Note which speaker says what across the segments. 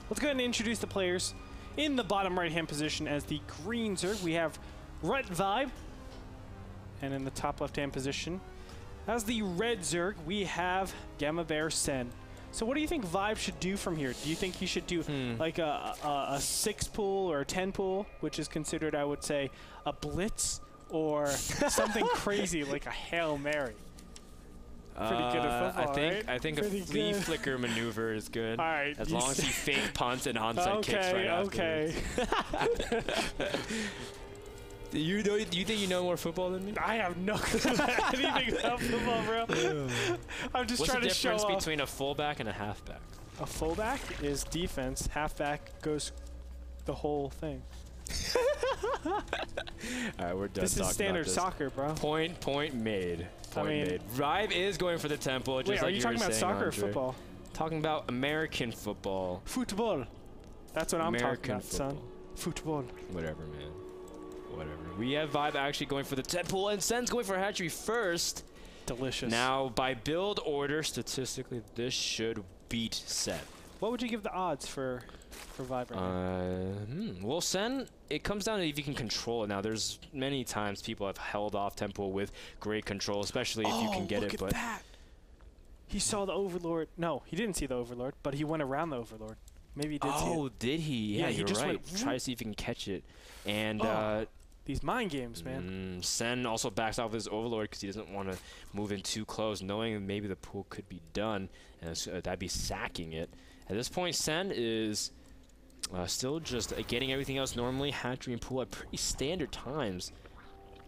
Speaker 1: Let's go ahead and introduce the players. In the bottom right-hand position as the green Zerg, we have Red ViBe. And in the top left-hand position, as the red Zerg, we have Gamma Bear Sen. So what do you think ViBe should do from here? Do you think he should do like a 6 pool or a 10 pool, which is considered, I would say, a blitz, or something crazy like a Hail Mary? Pretty good at football,
Speaker 2: I think a flea flicker maneuver is good.
Speaker 1: All right,
Speaker 2: as long as he fake punts and onside kicks right after. Do you think you know more football than me?
Speaker 1: I have no clue anything about football, bro. I'm just trying to show off.
Speaker 2: What's the difference between a fullback and a halfback?
Speaker 1: A fullback is defense. Halfback goes the whole thing.
Speaker 2: All right, we're done.
Speaker 1: This is standard soccer, bro.
Speaker 2: Point made. Point made. ViBe is going for the temple.
Speaker 1: Wait,
Speaker 2: just
Speaker 1: are
Speaker 2: like
Speaker 1: you talking about
Speaker 2: saying,
Speaker 1: soccer
Speaker 2: Andre.
Speaker 1: or football?
Speaker 2: Talking about American football.
Speaker 1: Football. That's what I'm talking about,
Speaker 2: football.
Speaker 1: son. Football.
Speaker 2: Whatever, man. Whatever. We have ViBe actually going for the temple, and Sen's going for a hatchery first.
Speaker 1: Delicious.
Speaker 2: Now, by build order, statistically, this should beat Sen.
Speaker 1: What would you give the odds for ViBe right now?
Speaker 2: Well, Sen, it comes down to if you can control it. Now, there's many times people have held off tempo with great control, especially if you can get it.
Speaker 1: Look at that! He saw the Overlord. No, he didn't see the Overlord, but he went around the Overlord. Maybe he did see it.
Speaker 2: Oh, did he? Yeah,
Speaker 1: he
Speaker 2: you're
Speaker 1: just
Speaker 2: right.
Speaker 1: went,
Speaker 2: Try to see if you can catch it. And
Speaker 1: these mind games, man.
Speaker 2: Sen also backs off his Overlord because he doesn't want to move in too close, knowing maybe the pool could be done, and that'd be sacking it. At this point, Sen is still just getting everything else normally, hatchery and pool at pretty standard times.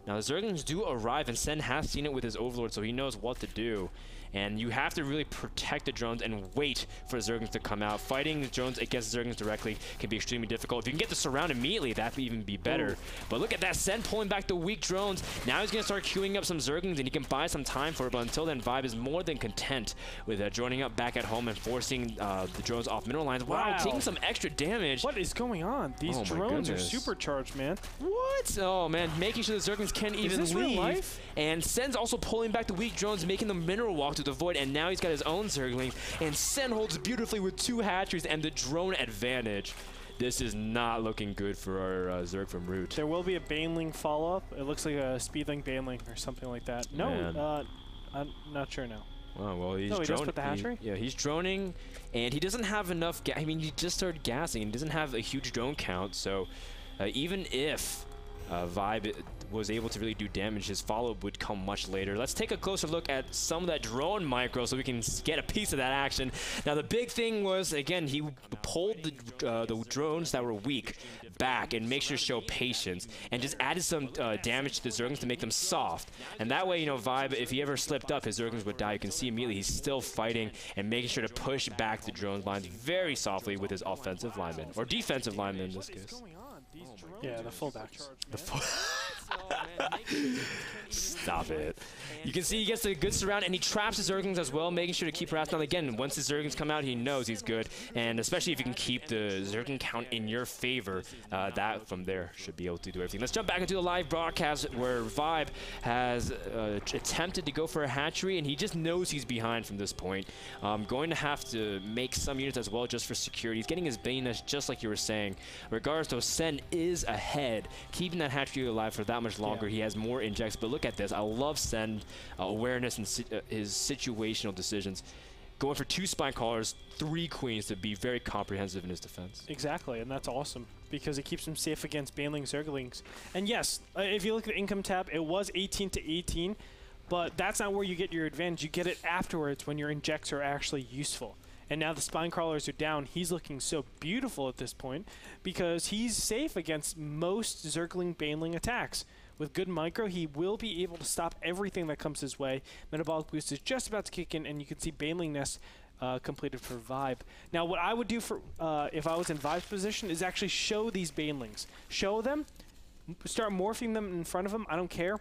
Speaker 2: Now, the Zerglings do arrive, and Sen has seen it with his Overlord, so he knows what to do. And you have to really protect the drones and wait for the Zerglings to come out. Fighting the drones against the Zerglings directly can be extremely difficult. If you can get the surround immediately, that would even be better. Ooh. But look at that, Sen pulling back the weak drones. Now he's going to start queuing up some Zerglings, and he can buy some time for it. But until then, ViBe is more than content with joining up back at home and forcing the drones off mineral lines. Wow, taking some extra damage.
Speaker 1: What is going on? These drones are supercharged, man.
Speaker 2: What? Oh, man, making sure the Zerglings can't even leave.
Speaker 1: Real life?
Speaker 2: And Sen's also pulling back the weak drones, making the mineral walk to the void, and now he's got his own Zergling, and Sen holds beautifully with 2 hatcheries and the drone advantage. This is not looking good for our Zerg from Root.
Speaker 1: There will be a Baneling follow-up. It looks like a Speedling Baneling or something like that. No, I'm not sure now.
Speaker 2: Oh, well, he's
Speaker 1: he does put the hatchery?
Speaker 2: Yeah, he's droning, and he doesn't have enough I mean, he just started gassing, and he doesn't have a huge drone count, so even if ViBe was able to really do damage, his follow-up would come much later. Let's take a closer look at some of that drone micro so we can get a piece of that action. Now, the big thing was, again, he pulled the drones that were weak back and make sure to show patience, and just added some damage to the Zerglings to make them soft. And that way, you know, ViBe, if he ever slipped up, his Zerglings would die. You can see immediately he's still fighting and making sure to push back the drone lines very softly with his offensive linemen, or defensive linemen in this case.
Speaker 1: Yeah, the fullbacks.
Speaker 2: Stop it. You can see he gets a good surround, and he traps his Zerglings as well, making sure to keep harassing them. Again, once his Zerglings come out, he knows he's good, and especially if you can keep the Zergling count in your favor, that from there should be able to do everything. Let's jump back into the live broadcast where ViBe has attempted to go for a hatchery, and he just knows he's behind from this point. Going to have to make some units as well just for security. He's getting his Bane Nest just like you were saying. Regardless, though, Sen is ahead, keeping that hatchery alive for that much longer. Yeah. He has more injects, but look at this. I love Sen awareness and his situational decisions. Going for 2 spine callers, 3 queens to be very comprehensive in his defense.
Speaker 1: Exactly, and that's awesome because it keeps him safe against Baneling Zerglings. And yes, if you look at the income tab, it was 18 to 18, but that's not where you get your advantage. You get it afterwards when your injects are actually useful. And now the spine crawlers are down. He's looking so beautiful at this point because he's safe against most Zergling Baneling attacks. With good micro, he will be able to stop everything that comes his way. Metabolic Boost is just about to kick in, and you can see Baneling Nest completed for ViBe. Now, what I would do for if I was in ViBe's position is actually show these Banelings. Show them, start morphing them in front of him, I don't care.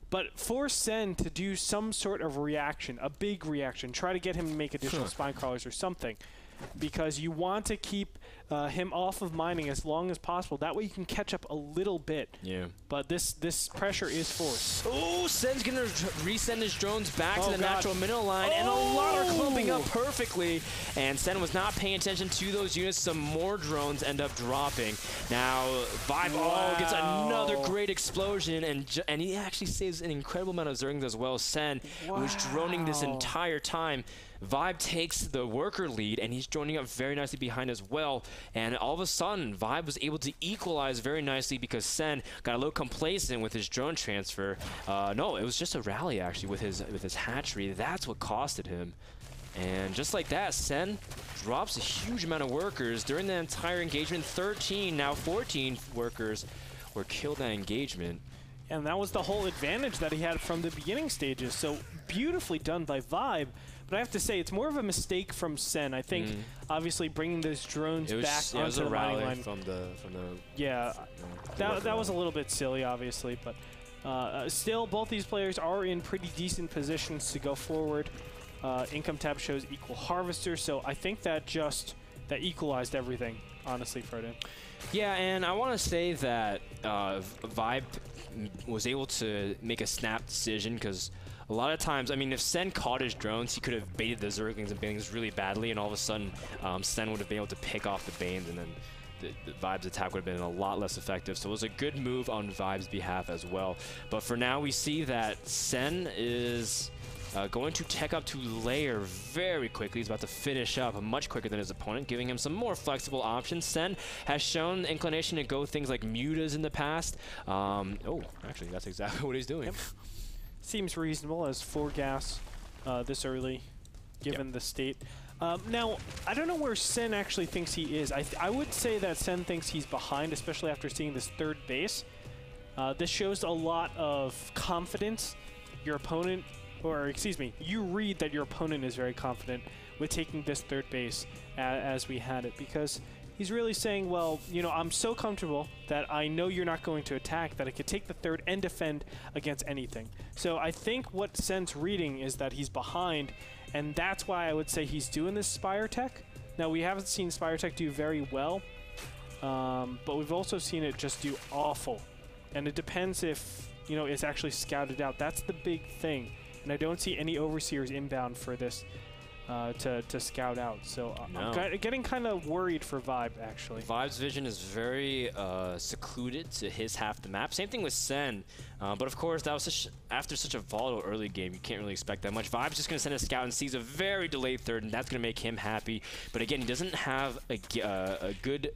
Speaker 1: But force Sen to do some sort of reaction, a big reaction. Try to get him to make additional spine crawlers or something. because you want to keep him off of mining as long as possible. That way you can catch up a little bit.
Speaker 2: Yeah.
Speaker 1: But this pressure is forced.
Speaker 2: Oh, Sen's going to resend his drones back to the natural mineral line, and a lot are clumping up perfectly. And Sen was not paying attention to those units. Some more drones end up dropping. Now, ViBe gets another great explosion, and he actually saves an incredible amount of Zerglings as well. Sen was droning this entire time. ViBe takes the worker lead, and he's joining up very nicely behind as well. And all of a sudden, ViBe was able to equalize very nicely because Sen got a little complacent with his drone transfer. No, it was just a rally actually with his hatchery. That's what costed him. And just like that, Sen drops a huge amount of workers during the entire engagement. 13, now 14 workers were killed that engagement.
Speaker 1: And that was the whole advantage that he had from the beginning stages. So beautifully done by ViBe. But I have to say, it's more of a mistake from Sen. I think, obviously, bringing those drones back onto the mining line.
Speaker 2: From the
Speaker 1: that was a little bit silly, obviously. But still, both these players are in pretty decent positions to go forward. Income tab shows equal harvester, so I think that equalized everything, honestly, Frodo.
Speaker 2: Yeah, and I want to say that ViBe was able to make a snap decision because a lot of times, I mean, if Sen caught his drones, he could have baited the Zerglings and Banelings really badly, and all of a sudden, Sen would have been able to pick off the Banes, and then the ViBe's attack would have been a lot less effective. So it was a good move on ViBe's behalf as well. But for now, we see that Sen is going to tech up to layer very quickly. He's about to finish up much quicker than his opponent, giving him some more flexible options. Sen has shown the inclination to go things like mutas in the past. Oh, actually, that's exactly what he's doing.
Speaker 1: Yep. Seems reasonable as 4 gas this early, given the state. Now, I don't know where Sen actually thinks he is. I would say that Sen thinks he's behind, especially after seeing this 3rd base. This shows a lot of confidence. Your opponent, or excuse me, you read that your opponent is very confident with taking this 3rd base as we had it, because he's really saying, well, you know, I'm so comfortable that I know you're not going to attack that I could take the 3rd and defend against anything. So I think what Sen's reading is that he's behind, and that's why I would say he's doing this Spire Tech. Now, we haven't seen Spire Tech do very well, but we've also seen it just do awful. And it depends if, you know, it's actually scouted out. That's the big thing. And I don't see any Overseers inbound for this to scout out. So I'm getting kind of worried for ViBe, actually.
Speaker 2: ViBe's vision is very secluded to his half the map. Same thing with Sen. But of course, that was after such a volatile early game, you can't really expect that much. ViBe's just going to send a scout and sees a very delayed 3rd, and that's going to make him happy. But again, he doesn't have a good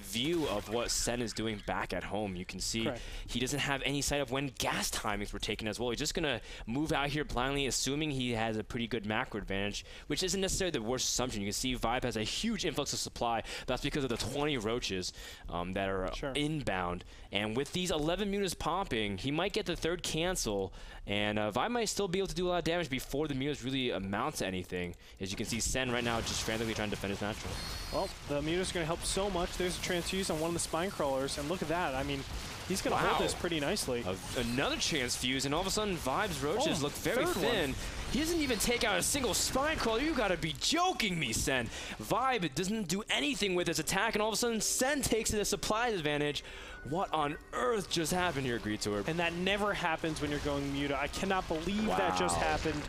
Speaker 2: view of what Sen is doing back at home. You can see he doesn't have any sight of when gas timings were taken as well. He's just going to move out here blindly, assuming he has a pretty good macro advantage, which isn't necessarily the worst assumption. You can see ViBe has a huge influx of supply. That's because of the 20 roaches that are inbound. And with these 11 mutas popping, he might get the 3rd cancel, and ViBe might still be able to do a lot of damage before the mutas really amount to anything. As you can see, Sen right now just frantically trying to defend his natural.
Speaker 1: Well, the muta's going to help so much. There's a transfuse on one of the spine crawlers, and look at that. I mean, he's going to hold this pretty nicely.
Speaker 2: Another transfuse, and all of a sudden, ViBe's roaches look very thin. He doesn't even take out a single spine crawler. You got to be joking me, Sen. ViBe doesn't do anything with his attack, and all of a sudden, Sen takes it a supply advantage. What on earth just happened here, Greetor?
Speaker 1: And that never happens when you're going muta. I cannot believe that just happened.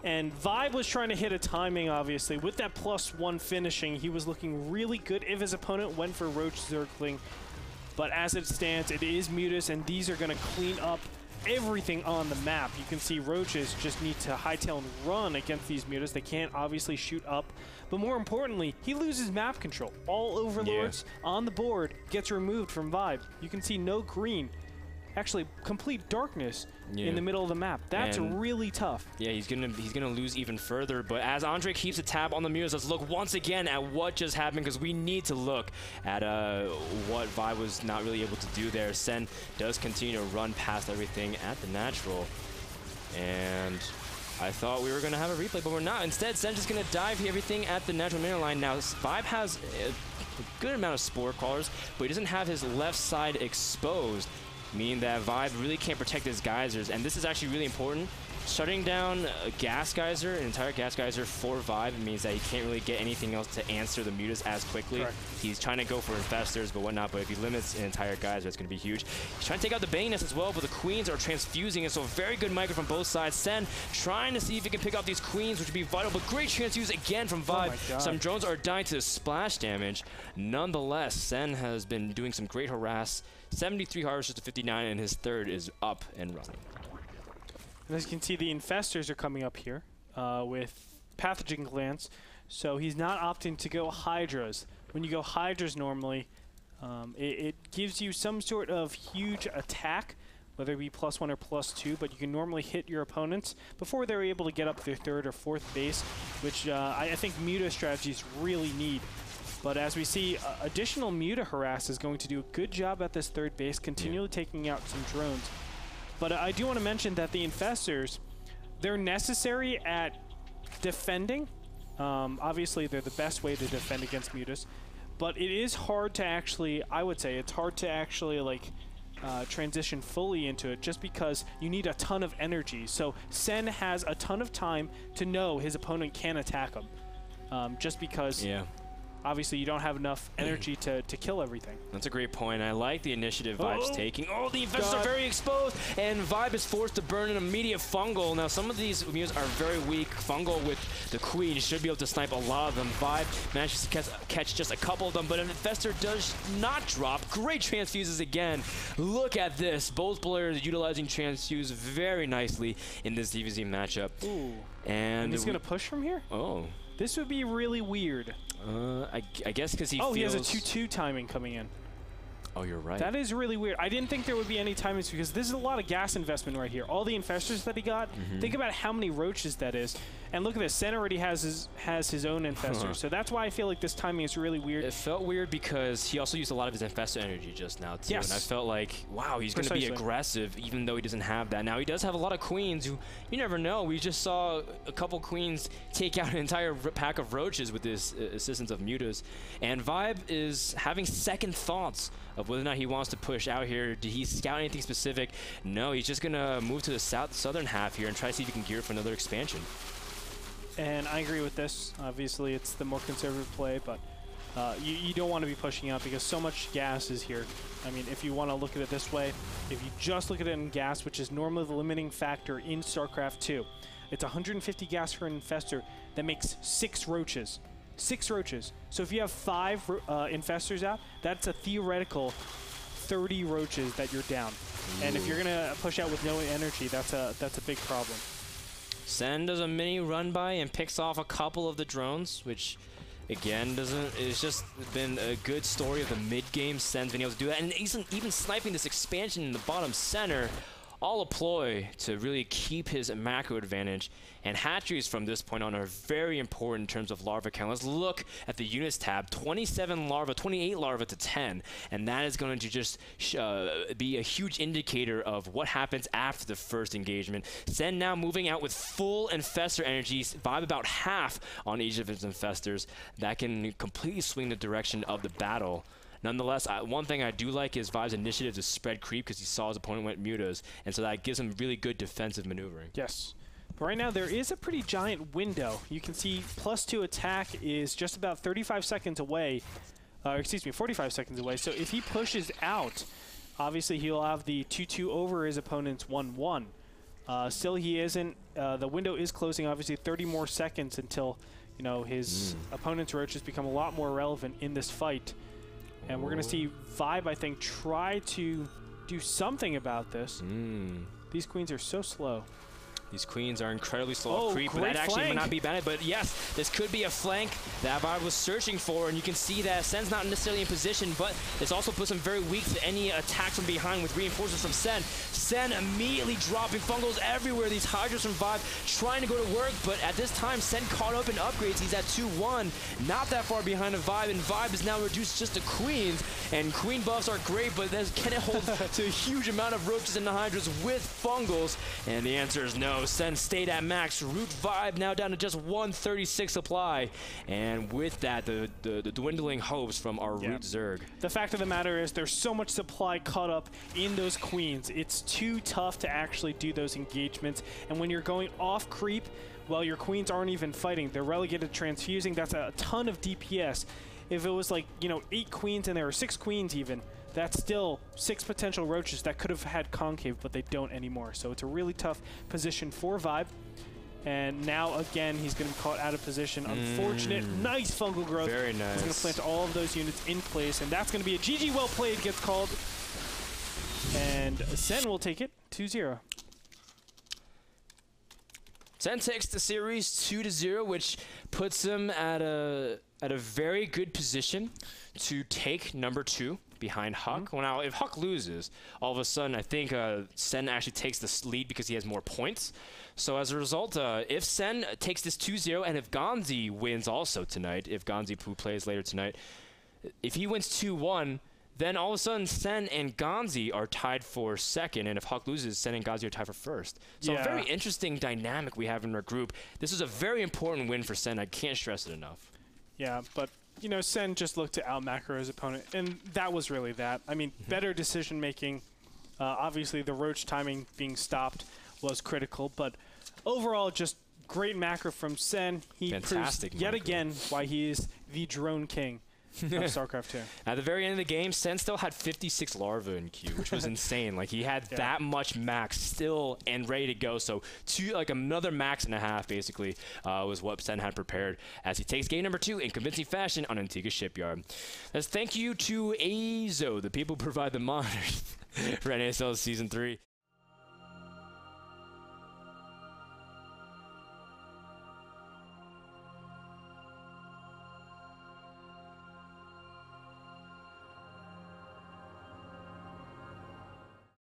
Speaker 1: And ViBe was trying to hit a timing, obviously. With that +1 finishing, he was looking really good if his opponent went for Roach Zergling. But as it stands, it is mutas, and these are going to clean up everything on the map. You can see roaches just need to hightail and run against these mutas. They can't obviously shoot up. But more importantly, he loses map control. All overlords on the board gets removed from ViBe. You can see no green. Actually, complete darkness in the middle of the map. That's really tough.
Speaker 2: Yeah, he's gonna lose even further. But as Andre keeps a tab on the mutas, let's look once again at what just happened, because we need to look at what ViBe was not really able to do there. Sen does continue to run past everything at the natural, and I thought we were going to have a replay, but we're not. Instead, Sen's just going to dive everything at the natural mineral line. Now, ViBe has a good amount of spore crawlers, but he doesn't have his left side exposed, meaning that ViBe really can't protect his geysers. And this is actually really important shutting down a gas geyser, an entire gas geyser for ViBe. It means that he can't really get anything else to answer the mutas as quickly.
Speaker 1: Correct.
Speaker 2: He's trying to go for infestors but whatnot, but if he limits an entire geyser, it's going to be huge. He's trying to take out the Banus as well, but the queens are transfusing it, so very good micro from both sides. Sen trying to see if he can pick out these queens, which would be vital, but great transfuse again from ViBe. Some drones are dying to splash damage. Nonetheless, Sen has been doing some great harass. 73 harvesters to 59, and his third is up and running.
Speaker 1: And as you can see, the infestors are coming up here with pathogen glands, so he's not opting to go hydras. When you go hydras normally, it gives you some sort of huge attack, whether it be +1 or +2, but you can normally hit your opponents before they're able to get up their third or fourth base, which I think Muta strategies really need. But as we see, additional Muta harass is going to do a good job at this third base, continually taking out some drones. But I do want to mention that the infestors, they're necessary at defending. Obviously, they're the best way to defend against mutas. But it is hard to actually, I would say, it's hard to actually like transition fully into it just because you need a ton of energy. So Sen has a ton of time to know his opponent can attack him. Just because obviously you don't have enough energy to kill everything.
Speaker 2: That's a great point. I like the initiative ViBe's taking. Oh, the infestors are very exposed, and ViBe is forced to burn an immediate fungal. Now, some of these mutas are very weak. Fungal with the queen should be able to snipe a lot of them. ViBe manages to catch just a couple of them, but an infestor does not drop. Great transfuses again. Look at this. Both players utilizing transfuse very nicely in this DVZ matchup.
Speaker 1: Ooh.
Speaker 2: And
Speaker 1: he's going to push from here?
Speaker 2: Oh.
Speaker 1: This would be really weird.
Speaker 2: I guess because he
Speaker 1: feels... he has a 2-2 timing coming in.
Speaker 2: Oh, you're right.
Speaker 1: That is really weird. I didn't think there would be any timings because this is a lot of gas investment right here. All the infestors that he got, think about how many roaches that is. And look at this. Sen already has his own infestor. So that's why I feel like this timing is really weird.
Speaker 2: It felt weird because he also used a lot of his infestor energy just now, too.
Speaker 1: Yes.
Speaker 2: And I felt like, wow, he's going to be aggressive even though he doesn't have that. Now, he does have a lot of queens who, you never know. We just saw a couple queens take out an entire pack of roaches with this assistance of mutas. And ViBe is having second thoughts of whether or not he wants to push out here. Did he scout anything specific? No, he's just going to move to the southern half here and try to see if he can gear for another expansion.
Speaker 1: And I agree with this. Obviously, it's the more conservative play, but you don't want to be pushing out because so much gas is here. I mean, if you want to look at it this way, if you just look at it in gas, which is normally the limiting factor in Starcraft II, it's 150 gas for an infestor that makes 6 roaches. 6 roaches. So if you have 5 infestors out, that's a theoretical 30 roaches that you're down. Ooh. And if you're gonna push out with no energy, that's a big problem.
Speaker 2: Sen does a mini run by and picks off a couple of the drones, which again it's just been a good story of the mid game. Sen's been able to do that, and he's even sniping this expansion in the bottom center. All a ploy to really keep his macro advantage. And hatcheries from this point on are very important in terms of larva count. Let's look at the units tab. 27 larva, 28 larva to 10. And that is going to just be a huge indicator of what happens after the first engagement. Sen now moving out with full infestor energies, ViBe about half on each of his infestors. That can completely swing the direction of the battle. Nonetheless, one thing I do like is ViBe's initiative to spread creep because he saw his opponent went mutas, and so that gives him really good defensive maneuvering.
Speaker 1: Yes. But right now, there is a pretty giant window. You can see +2 attack is just about 35 seconds away. Excuse me, 45 seconds away. So if he pushes out, obviously he'll have the 2-2 over his opponent's 1-1. Still, he isn't. The window is closing, obviously 30 more seconds until his opponent's roaches become a lot more relevant in this fight. And we're going to see ViBe, I think, try to do something about this. These queens are so slow.
Speaker 2: These queens are incredibly slow creep, but that actually might not be bad. But yes, this could be a flank that ViBe was searching for, and you can see that Sen's not necessarily in position, but this also puts him very weak to any attacks from behind with reinforcements from Sen. Sen immediately dropping fungals everywhere. These hydras from ViBe trying to go to work, but at this time, Sen caught up in upgrades. He's at 2-1, not that far behind of ViBe, and ViBe is now reduced just to queens, and queen buffs are great, but can it hold to a huge amount of roaches and the hydras with fungals? And the answer is no. go. Sen stayed at max. Root ViBe now down to just 136 supply. And with that, the dwindling hopes from our Root Zerg.
Speaker 1: The fact of the matter is there's so much supply caught up in those queens. It's too tough to actually do those engagements. And when you're going off creep, well, your queens aren't even fighting. They're relegated to transfusing. That's a ton of DPS. If it was like, you know, 8 queens and there were 6 queens even, that's still 6 potential roaches that could have had concave, but they don't anymore. So it's a really tough position for ViBe. And now, again, he's going to be caught out of position. Unfortunate. Nice fungal growth.
Speaker 2: Very nice.
Speaker 1: He's going to plant all of those units in place, and that's going to be a GG well played gets called. And Sen will take it 2-0.
Speaker 2: Sen takes the series 2-0, which puts him at a very good position to take number 2 behind Huck. Well, now, if Huck loses, all of a sudden, I think Sen actually takes the lead because he has more points. So as a result, if Sen takes this 2-0, and if Gonzi wins also tonight, if Gonzi Poo plays later tonight, if he wins 2-1, then all of a sudden Sen and Gonzi are tied for second, and if Huck loses, Sen and Gonzi are tied for first. So a very interesting dynamic we have in our group. This is a very important win for Sen. I can't stress it enough.
Speaker 1: Yeah, but you know, Sen just looked to out-macro his opponent, and that was really that. I mean, better decision-making. Obviously, the roach timing being stopped was critical, but overall, just great macro from Sen. He proves yet again why he is the drone king of StarCraft II.
Speaker 2: At the very end of the game, Sen still had 56 larvae in queue, which was insane. Like, he had that much max still and ready to go. So, like another max and a half, basically, was what Sen had prepared as he takes game number 2 in convincing fashion on Antigua Shipyard. Let's thank you to Azo, the people who provide the monitors for NASL Season 3.